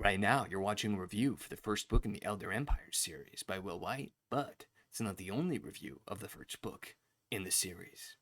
Right now, you're watching a review for the first book in the Elder Empire series by Wight, but it's not the only review of the first book in the series.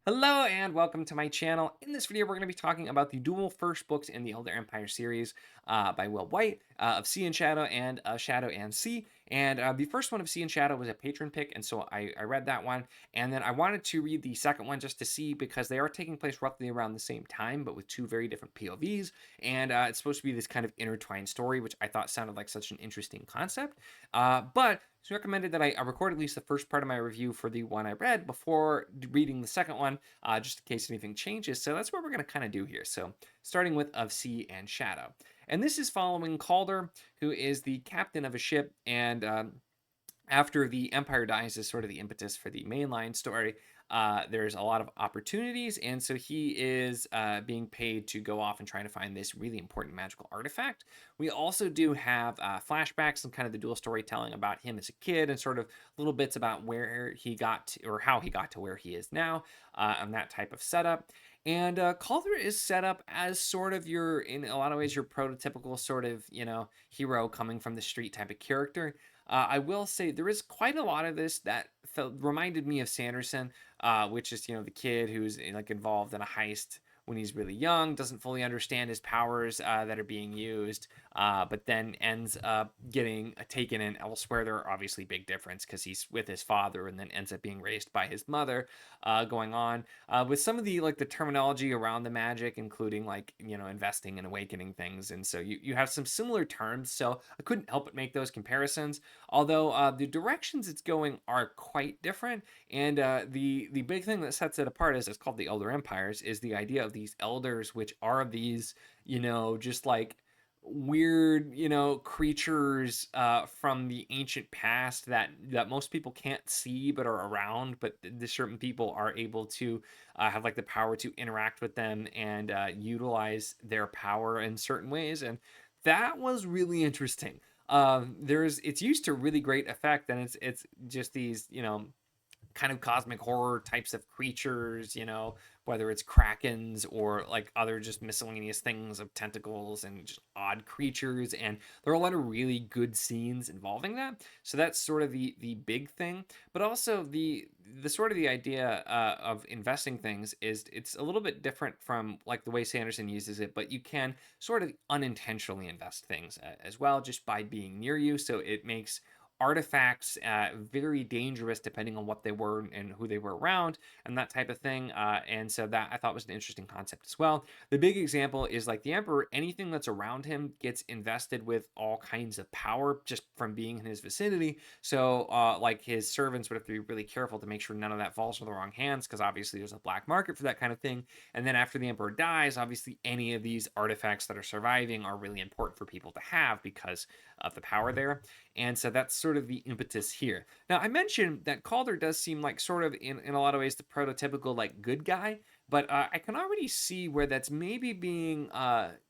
Hello and welcome to my channel. In this video, we're going to be talking about the dual first books in the Elder Empire series by Wight of Sea and Shadow and Shadow and Sea. And the first one of Sea and Shadow was a patron pick, and so I read that one. And then I wanted to read the second one just to see, because they are taking place roughly around the same time, but with two very different POVs. And it's supposed to be this kind of intertwined story, which I thought sounded like such an interesting concept. But it's recommended that I record at least the first part of my review for the one I read before reading the second one, just in case anything changes. So that's what we're going to kind of do here. So starting with Of Sea and Shadow. And this is following Calder, who is the captain of a ship, and after the Empire dies is sort of the impetus for the mainline story. There's a lot of opportunities, and so he is being paid to go off and try to find this really important magical artifact. We also do have flashbacks and kind of the dual storytelling about him as a kid, and sort of little bits about where he got to, or how he got to where he is now, and that type of setup. And Calder is set up as sort of your, in a lot of ways, your prototypical sort of, hero coming from the street type of character. I will say there is quite a lot of this that reminded me of Sanderson, which is, the kid who's like involved in a heist when he's really young, doesn't fully understand his powers that are being used, but then ends up getting taken in elsewhere. There are obviously big difference because he's with his father and then ends up being raised by his mother, going on with some of the the terminology around the magic, including investing and awakening things. And so you have some similar terms. So I couldn't help but make those comparisons. Although the directions it's going are quite different, and the big thing that sets it apart, is it's called the Elder Empires, is the idea of these elders, which are these just like weird creatures from the ancient past that most people can't see but are around, but the certain people are able to have like the power to interact with them and utilize their power in certain ways. And that was really interesting. It's used to really great effect, and it's just these kind of cosmic horror types of creatures, whether it's krakens or like other just miscellaneous things of tentacles and just odd creatures. And there are a lot of really good scenes involving that. So that's sort of the big thing. But also the sort of the idea of investing things is, it's a little bit different from like the way Sanderson uses it, but you can sort of unintentionally invest things as well, just by being near you. So it makes artifacts very dangerous depending on what they were and who they were around and that type of thing. And so that I thought was an interesting concept as well. The big example is like the Emperor. Anything that's around him gets invested with all kinds of power just from being in his vicinity. So like his servants would have to be really careful to make sure none of that falls into the wrong hands, because obviously there's a black market for that kind of thing. And then after the Emperor dies, obviously any of these artifacts that are surviving are really important for people to have because of the power there. And so that's sort of the impetus here. Now, I mentioned that Calder does seem like sort of in a lot of ways the prototypical like good guy, but I can already see where that's maybe being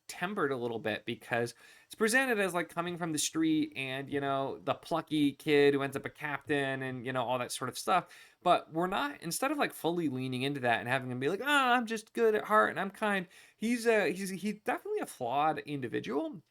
tempered a little bit, because it's presented as like coming from the street and the plucky kid who ends up a captain and all that sort of stuff. But we're not, instead of like fully leaning into that and having him be like, I'm just good at heart and I'm kind, he's definitely a flawed individual.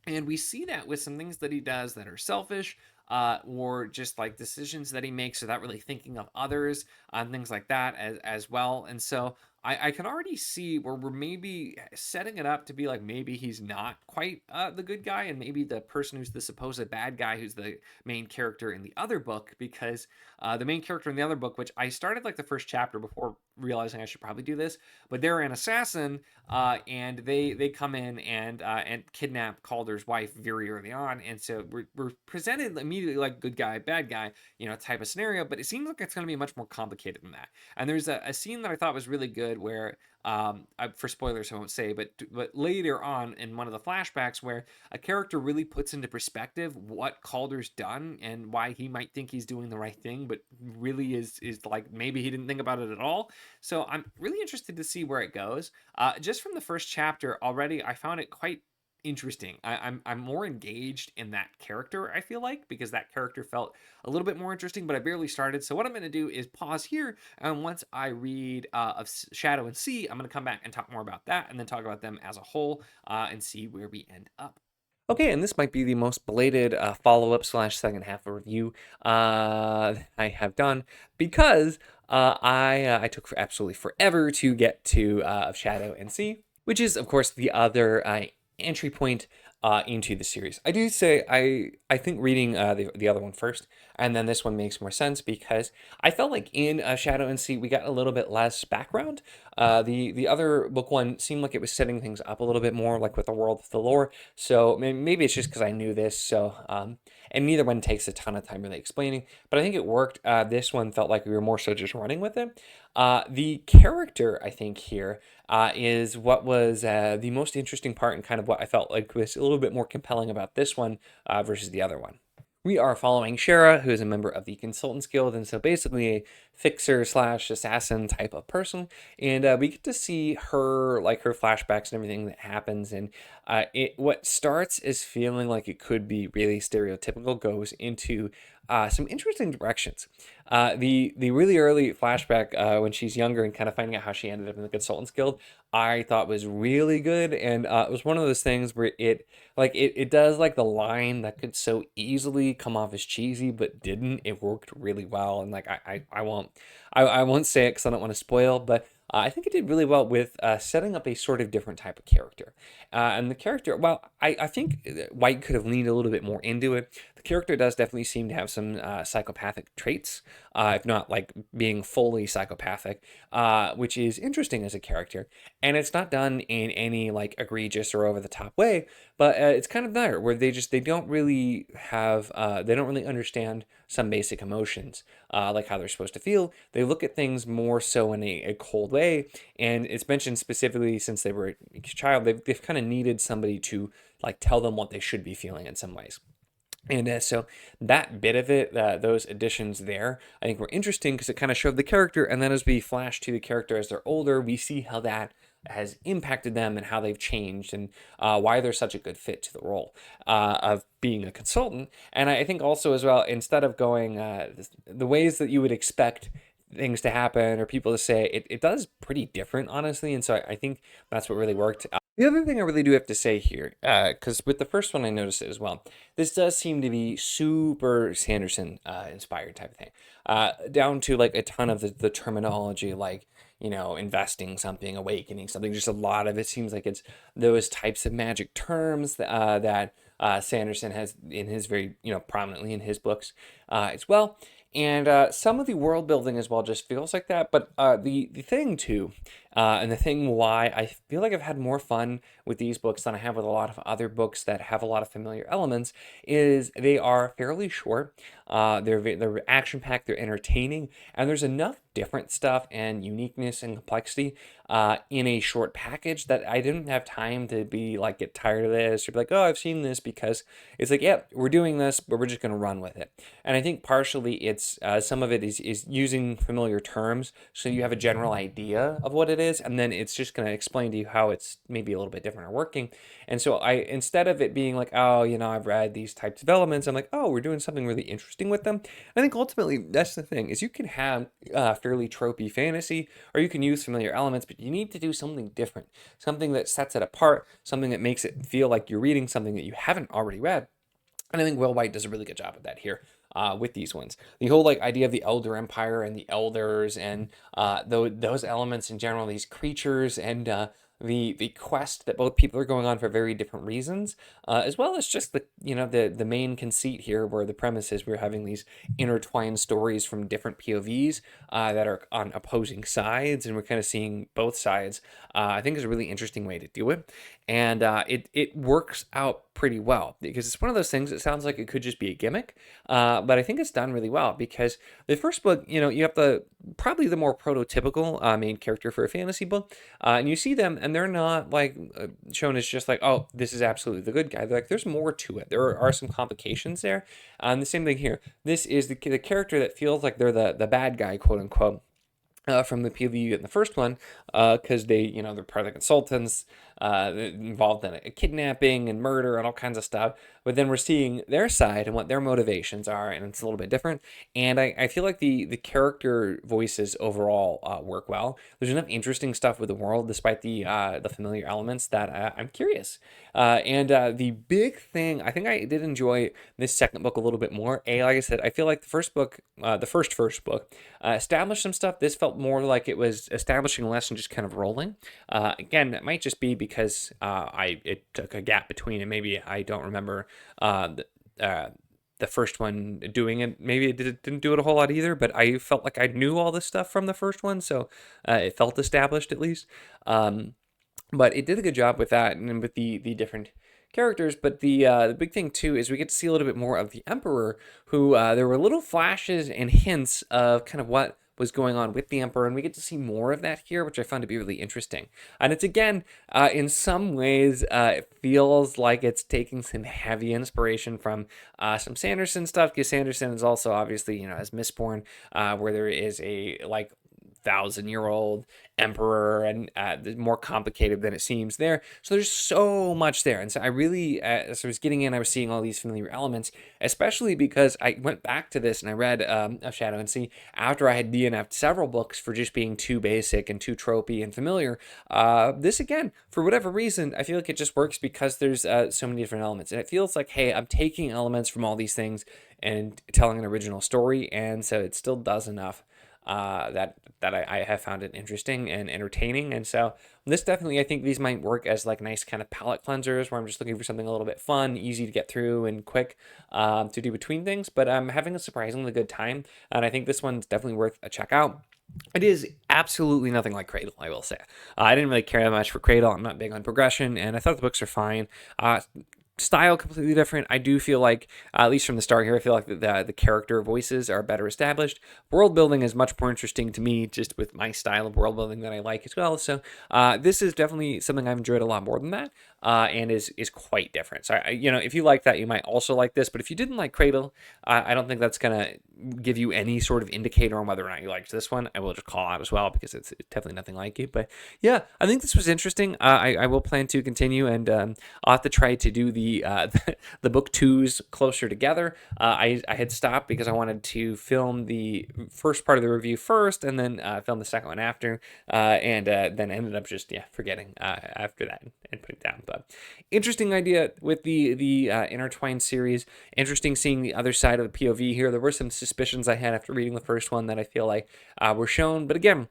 And we see that with some things that he does that are selfish, or just like decisions that he makes without really thinking of others, and things like that as well. And so I can already see where we're maybe setting it up to be like, maybe he's not quite the good guy, and maybe the person who's the supposed bad guy, who's the main character in the other book. Because the main character in the other book, which I started like the first chapter before realizing I should probably do this, but they're an assassin, and they come in and kidnap Calder's wife very early on. And so we're presented immediately like good guy, bad guy, type of scenario. But it seems like it's going to be much more complicated than that. And there's a scene that I thought was really good where, for spoilers I won't say, but later on in one of the flashbacks, where a character really puts into perspective what Calder's done and why he might think he's doing the right thing, but really is like maybe he didn't think about it at all. So I'm really interested to see where it goes. Just from the first chapter already, I found it quite interesting. I'm more engaged in that character, I feel like, because that character felt a little bit more interesting, but I barely started. So what I'm going to do is pause here, and once I read of Shadow and Sea, I'm going to come back and talk more about that, and then talk about them as a whole, and see where we end up. Okay, and this might be the most belated follow-up slash second half of review I have done, because I took absolutely forever to get to Shadow and Sea, which is, of course, the other entry point into the series. I do say I think reading the other one first, and then this one makes more sense, because I felt like in Shadow and Sea we got a little bit less background. The other book one seemed like it was setting things up a little bit more, like with the world of the lore. So maybe it's just because I knew this. So and neither one takes a ton of time really explaining, but I think it worked. This one felt like we were more so just running with it. The character, I think, here is what was the most interesting part, and kind of what I felt like was a little bit more compelling about this one versus the other one. We are following Shara, who is a member of the Consultants Guild, and so basically a fixer slash assassin type of person. And we get to see her, like her flashbacks and everything that happens. And what starts as feeling like it could be really stereotypical goes into some interesting directions. The really early flashback when she's younger and kind of finding out how she ended up in the Consultants Guild, I thought was really good. And it was one of those things where it does like the line that could so easily come off as cheesy but didn't. It worked really well, and like I won't say it because I don't want to spoil, but I think it did really well with setting up a sort of different type of character. And the character, well, I think Wight could have leaned a little bit more into it. The character does definitely seem to have some psychopathic traits, if not like being fully psychopathic, which is interesting as a character. And it's not done in any like egregious or over the top way, but it's kind of there where they don't really have they don't really understand some basic emotions, like how they're supposed to feel. They look at things more so in a cold way, and it's mentioned specifically since they were a child, they've kind of needed somebody to like tell them what they should be feeling in some ways. And so that bit of it, those additions there, I think were interesting because it kind of showed the character. And then as we flash to the character as they're older, we see how that has impacted them and how they've changed, and why they're such a good fit to the role of being a consultant. And I think also as well, instead of going the ways that you would expect things to happen or people to say, it does pretty different, honestly. And so I think that's what really worked. The other thing I really do have to say here, because with the first one I noticed it as well, this does seem to be super Sanderson inspired type of thing, down to like a ton of the terminology, like, you know, investing something, awakening something. Just a lot of it seems like it's those types of magic terms that Sanderson has in his very, you know, prominently in his books as well. And some of the world building as well just feels like that. But the thing too, and the thing why I feel like I've had more fun with these books than I have with a lot of other books that have a lot of familiar elements is they are fairly short. They're action packed. They're entertaining, and there's enough different stuff and uniqueness and complexity in a short package that I didn't have time to be like get tired of this or be like, oh, I've seen this, because it's like, yeah, we're doing this, but we're just gonna run with it. And I think partially it's some of it is using familiar terms so you have a general idea of what it is, and then it's just going to explain to you how it's maybe a little bit different or working. And so I, instead of it being like, oh, you know, I've read these types of elements, I'm like, oh, we're doing something really interesting with them. I think ultimately that's the thing, is you can have fairly tropey fantasy, or you can use familiar elements, but you need to do something different, something that sets it apart, something that makes it feel like you're reading something that you haven't already read. And I think Will Wight does a really good job of that here with these ones. The whole like idea of the Elder Empire and the elders, and those elements in general, these creatures, and the quest that both people are going on for very different reasons, as well as just the main conceit here, where the premise is we're having these intertwined stories from different POVs that are on opposing sides, and we're kind of seeing both sides. I think is a really interesting way to do it, and it works out pretty well, because it's one of those things that sounds like it could just be a gimmick, but I think it's done really well, because the first book, you know, you have probably the more prototypical main character for a fantasy book, and you see them and they're not like shown as just like, oh, this is absolutely the good guy. They're like, there's more to it. There are some complications there. And the same thing here. This is the character that feels like they're the bad guy, quote unquote. From the POV in the first one, because they're part of the consultants, involved in a kidnapping and murder and all kinds of stuff. But then we're seeing their side and what their motivations are, and it's a little bit different. And I feel like the character voices overall work well. There's enough interesting stuff with the world, despite the familiar elements, that I'm curious. And the big thing, I think I did enjoy this second book a little bit more. Like I said, I feel like the first book, the first book, established some stuff. This felt more like it was establishing less and just kind of rolling. Again, that might just be because it took a gap between, and maybe I don't remember the first one doing it. Maybe it didn't do it a whole lot either, but I felt like I knew all this stuff from the first one, so it felt established at least. But it did a good job with that and with the different characters. But the big thing too is we get to see a little bit more of the Emperor, who there were little flashes and hints of kind of what was going on with the Emperor, and we get to see more of that here, which I found to be really interesting. And it's, again, in some ways, it feels like it's taking some heavy inspiration from some Sanderson stuff, because Sanderson is also obviously, as Mistborn, where there is a, like, 1,000-year-old emperor, and more complicated than it seems there. So there's so much there. And so I really, as I was getting in, I was seeing all these familiar elements, especially because I went back to this and I read Of Shadow and Sea after I had DNF'd several books for just being too basic and too tropey and familiar. This, again, for whatever reason, I feel like it just works because there's so many different elements. And it feels like, hey, I'm taking elements from all these things and telling an original story. And so it still does enough that I have found it interesting and entertaining. And so this definitely, I think these might work as like nice kind of palate cleansers where I'm just looking for something a little bit fun, easy to get through, and quick to do between things. But I'm having a surprisingly good time, and I think this one's definitely worth a check out. It is absolutely nothing like Cradle, I will say. I didn't really care that much for Cradle. I'm not big on progression, and I thought the books are fine. Style completely different. I do feel like, at least from the start here, I feel like the character voices are better established. World building is much more interesting to me, just with my style of world building that I like as well. So this is definitely something I've enjoyed a lot more than that, and is quite different. So if you like that, you might also like this. But if you didn't like Cradle, I don't think that's gonna give you any sort of indicator on whether or not you liked this one. I will just call out as well because it's definitely nothing like it. But yeah, I think this was interesting. I will plan to continue, and I'll have to try to do the book twos closer together. I had stopped because I wanted to film the first part of the review first, and then film the second one after, and then ended up just forgetting after that and putting it down. But interesting idea with the intertwined series. Interesting seeing the other side of the POV here. There were some suspicions I had after reading the first one that I feel like were shown, but again,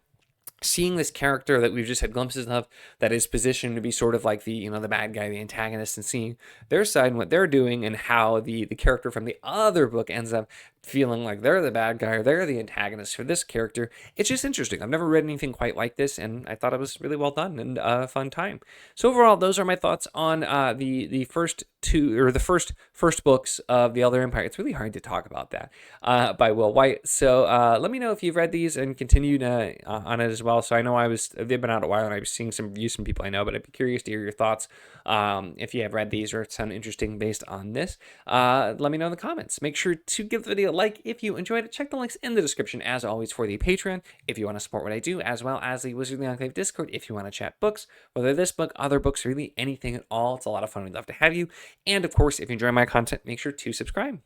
seeing this character that we've just had glimpses of that is positioned to be sort of like the bad guy, the antagonist, and seeing their side and what they're doing, and how the character from the other book ends up feeling like they're the bad guy or they're the antagonist for this character. It's just interesting. I've never read anything quite like this, and I thought it was really well done and a fun time. So overall, those are my thoughts on the first two, or the first books of the Elder Empire. It's really hard to talk about that by Will Wight. So let me know if you've read these and continued on it as well. So I know they've been out a while, and I was seeing some reviews from people I know, but I'd be curious to hear your thoughts if you have read these or sound interesting based on this. Let me know in the comments. Make sure to give the video a like if you enjoyed it. Check the links in the description as always for the Patreon if you want to support what I do, as well as the Wizardly Enclave Discord if you want to chat books, whether this book, other books, or really anything at all. It's a lot of fun. We'd love to have you. And of course, if you enjoy my content, make sure to subscribe.